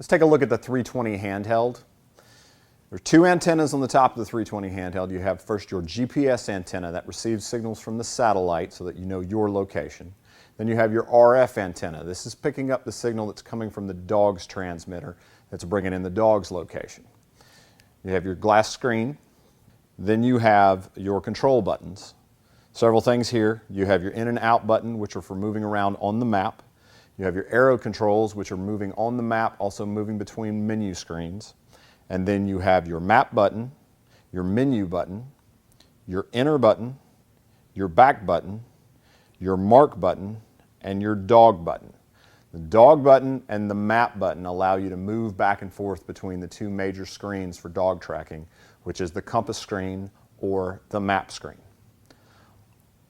Let's take a look at the 320 handheld. There are two antennas on the top of the 320 handheld. You have first your GPS antenna that receives signals from the satellite so that you know your location. Then you have your RF antenna. This is picking up the signal that's coming from the dog's transmitter that's bringing in the dog's location. You have your glass screen. Then you have your control buttons. Several things here. You have your in and out button, which are for moving around on the map. You have your arrow controls, which are moving on the map, also moving between menu screens. And then you have your map button, your menu button, your enter button, your back button, your mark button, and your dog button. The dog button and the map button allow you to move back and forth between the two major screens for dog tracking, which is the compass screen or the map screen.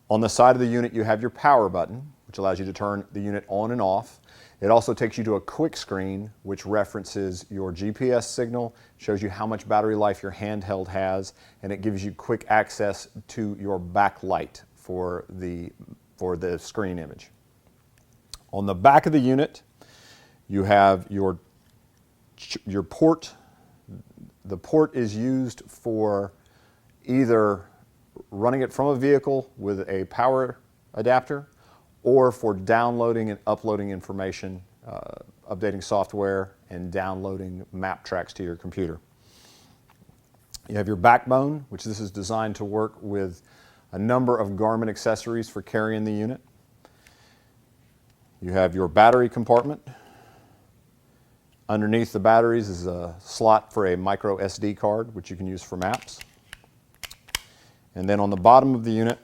On the side of the unit, you have your power button, which allows you to turn the unit on and off. It also takes you to a quick screen, which references your GPS signal, shows you how much battery life your handheld has, and it gives you quick access to your backlight for the screen image. On the back of the unit, you have your port. The port is used for either running it from a vehicle with a power adapter or for downloading and uploading information, updating software, and downloading map tracks to your computer. You have your backbone, which this is designed to work with a number of Garmin accessories for carrying the unit. You have your battery compartment. Underneath the batteries is a slot for a micro SD card, which you can use for maps. And then on the bottom of the unit,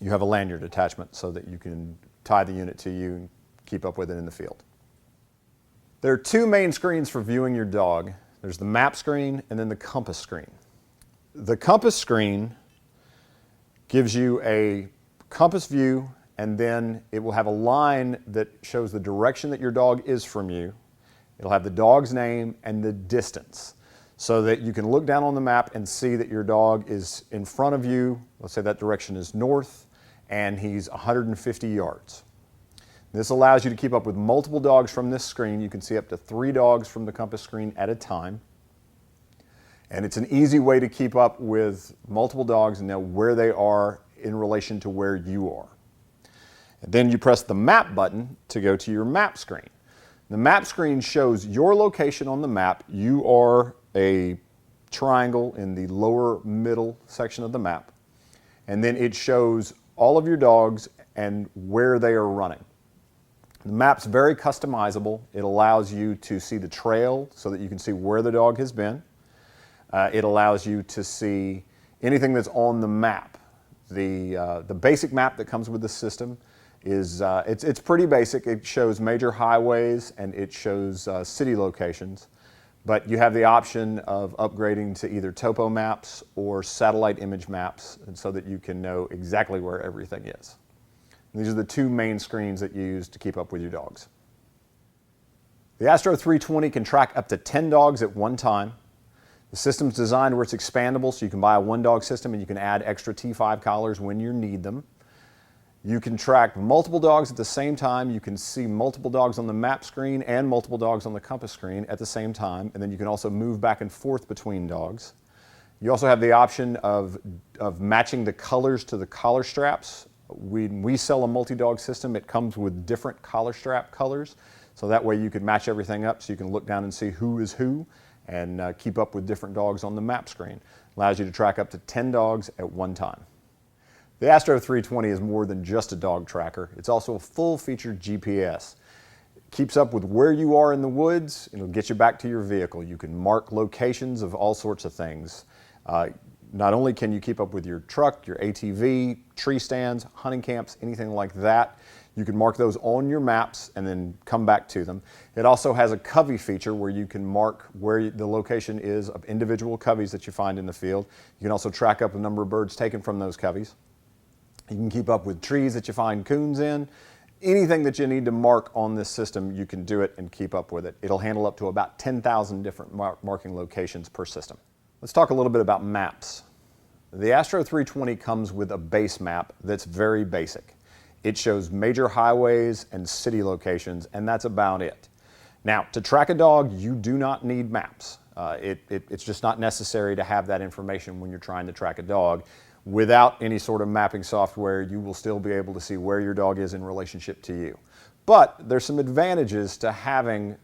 you have a lanyard attachment so that you can tie the unit to you and keep up with it in the field. There are two main screens for viewing your dog. There's the map screen and then the compass screen. The compass screen gives you a compass view, and then it will have a line that shows the direction that your dog is from you. It'll have the dog's name and the distance, so that you can look down on the map and see that your dog is in front of you. Let's say that direction is north, and he's 150 yards. This allows you to keep up with multiple dogs from this screen. You can see up to 3 dogs from the compass screen at a time. And it's an easy way to keep up with multiple dogs and know where they are in relation to where you are. And then you press the map button to go to your map screen. The map screen shows your location on the map. You are a triangle in the lower middle section of the map. And then it shows all of your dogs and where they are running. The map's very customizable. It allows you to see the trail so that you can see where the dog has been. It allows you to see anything that's on the map. The basic map that comes with the system is it's pretty basic. It shows major highways and it shows city locations, but you have the option of upgrading to either topo maps or satellite image maps, and so that you can know exactly where everything is. And these are the two main screens that you use to keep up with your dogs. The Astro 320 can track up to 10 dogs at one time. The system's designed where it's expandable, so you can buy a 1-dog system and you can add extra T5 collars when you need them. You can track multiple dogs at the same time. You can see multiple dogs on the map screen and multiple dogs on the compass screen at the same time, and then you can also move back and forth between dogs. You also have the option of matching the colors to the collar straps. When we sell a multi-dog system, it comes with different collar strap colors, so that way you can match everything up so you can look down and see who is who and keep up with different dogs on the map screen. Allows you to track up to 10 dogs at one time. The Astro 320 is more than just a dog tracker. It's also a full-featured GPS. It keeps up with where you are in the woods. It'll get you back to your vehicle. You can mark locations of all sorts of things. Not only can you keep up with your truck, your ATV, tree stands, hunting camps, anything like that, you can mark those on your maps and then come back to them. It also has a covey feature where you can mark where the location is of individual coveys that you find in the field. You can also track up the number of birds taken from those coveys. You can keep up with trees that you find coons in. Anything that you need to mark on this system, you can do it and keep up with it. It'll handle up to about 10,000 different marking locations per system. Let's talk a little bit about maps. The Astro 320 comes with a base map that's very basic. It shows major highways and city locations, and that's about it. Now, to track a dog, you do not need maps. It's just not necessary to have that information when you're trying to track a dog. Without any sort of mapping software, you will still be able to see where your dog is in relationship to you. But there's some advantages to having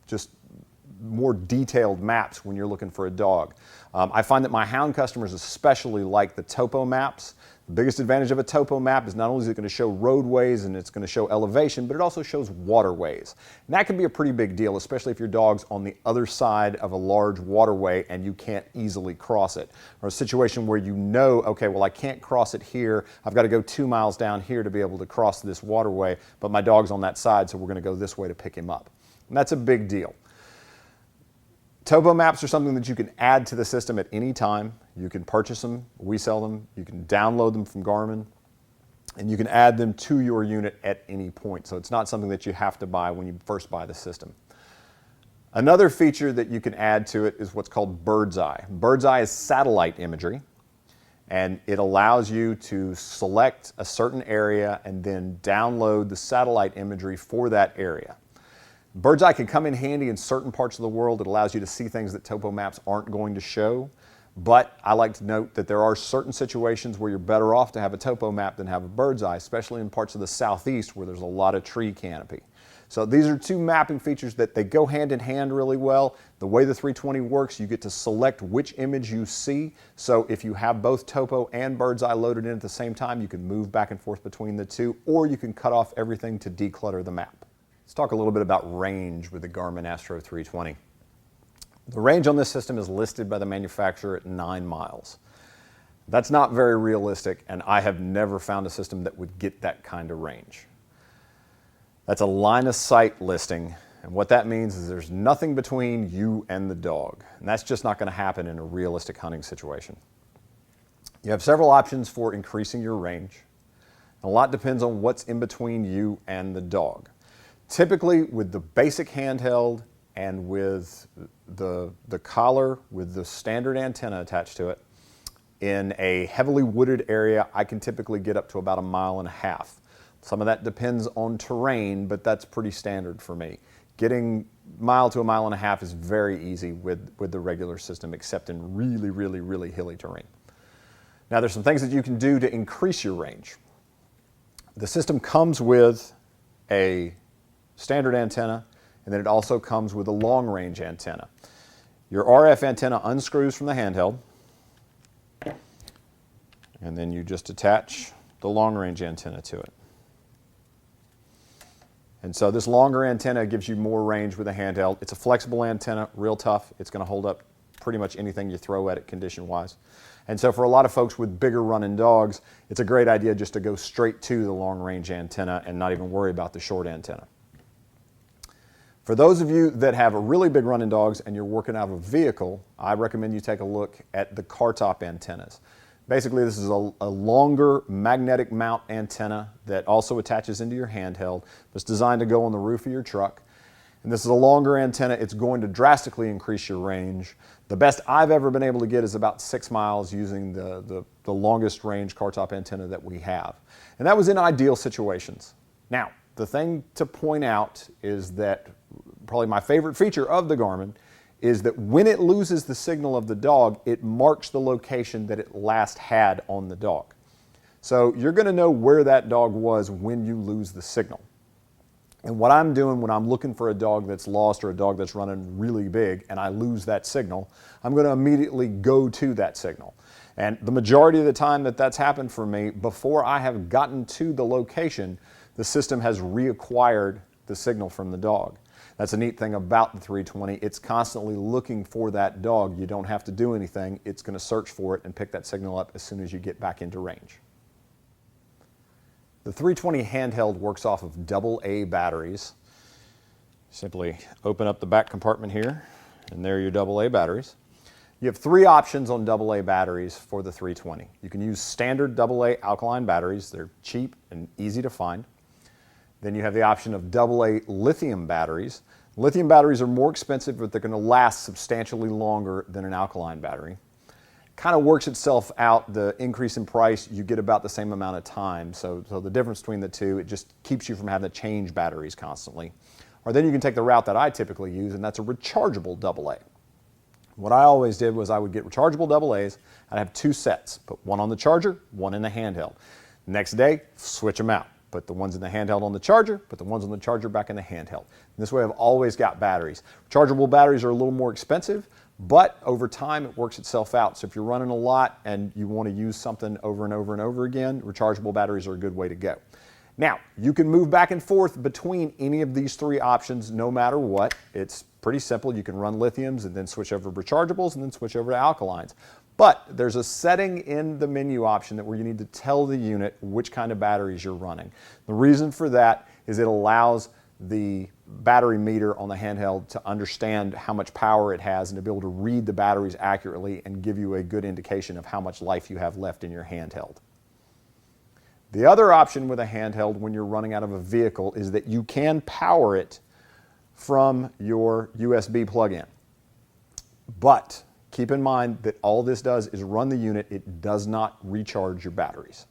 just more detailed maps when you're looking for a dog. I find that my hound customers especially like the topo maps. The biggest advantage of a topo map is not only is it going to show roadways and it's going to show elevation, but it also shows waterways. And that can be a pretty big deal, especially if your dog's on the other side of a large waterway and you can't easily cross it. Or a situation where you know, okay, well, I can't cross it here. I've got to go 2 miles down here to be able to cross this waterway, but my dog's on that side, so we're going to go this way to pick him up. And that's a big deal. Topo maps are something that you can add to the system at any time. You can purchase them, we sell them, you can download them from Garmin, and you can add them to your unit at any point. So it's not something that you have to buy when you first buy the system. Another feature that you can add to it is what's called bird's eye. Bird's eye is satellite imagery, and it allows you to select a certain area and then download the satellite imagery for that area. Bird's eye can come in handy in certain parts of the world. It allows you to see things that topo maps aren't going to show. But I like to note that there are certain situations where you're better off to have a topo map than have a bird's eye, especially in parts of the southeast where there's a lot of tree canopy. So these are two mapping features that they go hand in hand really well. The way the 320 works, you get to select which image you see. So if you have both topo and bird's eye loaded in at the same time, you can move back and forth between the two, or you can cut off everything to declutter the map. Let's talk a little bit about range with the Garmin Astro 320. The range on this system is listed by the manufacturer at 9 miles. That's not very realistic, and I have never found a system that would get that kind of range. That's a line of sight listing, and what that means is there's nothing between you and the dog, and that's just not going to happen in a realistic hunting situation. You have several options for increasing your range. A lot depends on what's in between you and the dog. Typically, with the basic handheld and with the collar with the standard antenna attached to it, in a heavily wooded area, I can typically get up to about 1.5 miles. Some of that depends on terrain, but that's pretty standard for me. Getting 1 mile to 1.5 miles is very easy with the regular system, except in really, really, really hilly terrain. Now, there's some things that you can do to increase your range. The system comes with a standard antenna, and then it also comes with a long-range antenna. Your RF antenna unscrews from the handheld, and then you just attach the long-range antenna to it. And so this longer antenna gives you more range with a handheld. It's a flexible antenna, real tough. It's going to hold up pretty much anything you throw at it condition-wise. And so for a lot of folks with bigger running dogs, it's a great idea just to go straight to the long-range antenna and not even worry about the short antenna. For those of you that have a really big running dogs and you're working out of a vehicle, I recommend you take a look at the car top antennas. Basically, this is a longer magnetic mount antenna that also attaches into your handheld. It's designed to go on the roof of your truck. And this is a longer antenna. It's going to drastically increase your range. The best I've ever been able to get is about 6 miles using the longest range car top antenna that we have. And that was in ideal situations. Now, the thing to point out is that probably my favorite feature of the Garmin is that when it loses the signal of the dog, it marks the location that it last had on the dog. So you're going to know where that dog was when you lose the signal. And what I'm doing when I'm looking for a dog that's lost or a dog that's running really big and I lose that signal, I'm going to immediately go to that signal. And the majority of the time that that's happened for me, before I have gotten to the location, the system has reacquired the signal from the dog. That's a neat thing about the 320. It's constantly looking for that dog. You don't have to do anything. It's going to search for it and pick that signal up as soon as you get back into range. The 320 handheld works off of AA batteries. Simply open up the back compartment here, and there are your AA batteries. You have 3 options on AA batteries for the 320. You can use standard AA alkaline batteries. They're cheap and easy to find. Then you have the option of AA lithium batteries. Lithium batteries are more expensive, but they're going to last substantially longer than an alkaline battery. Kind of works itself out. The increase in price, you get about the same amount of time. So the difference between the two, it just keeps you from having to change batteries constantly. Or then you can take the route that I typically use, and that's a rechargeable AA. What I always did was I would get rechargeable AA's. I'd have 2 sets, put one on the charger, one in the handheld. Next day, switch them out. Put the ones in the handheld on the charger, put the ones on the charger back in the handheld. And this way I've always got batteries. Rechargeable batteries are a little more expensive, but over time it works itself out. So if you're running a lot and you want to use something over and over and over again, rechargeable batteries are a good way to go. Now, you can move back and forth between any of these 3 options no matter what. It's pretty simple. You can run lithiums and then switch over to rechargeables and then switch over to alkalines. But there's a setting in the menu option that where you need to tell the unit which kind of batteries you're running. The reason for that is it allows the battery meter on the handheld to understand how much power it has and to be able to read the batteries accurately and give you a good indication of how much life you have left in your handheld. The other option with a handheld when you're running out of a vehicle is that you can power it from your USB plug-in. But keep in mind that all this does is run the unit. It does not recharge your batteries.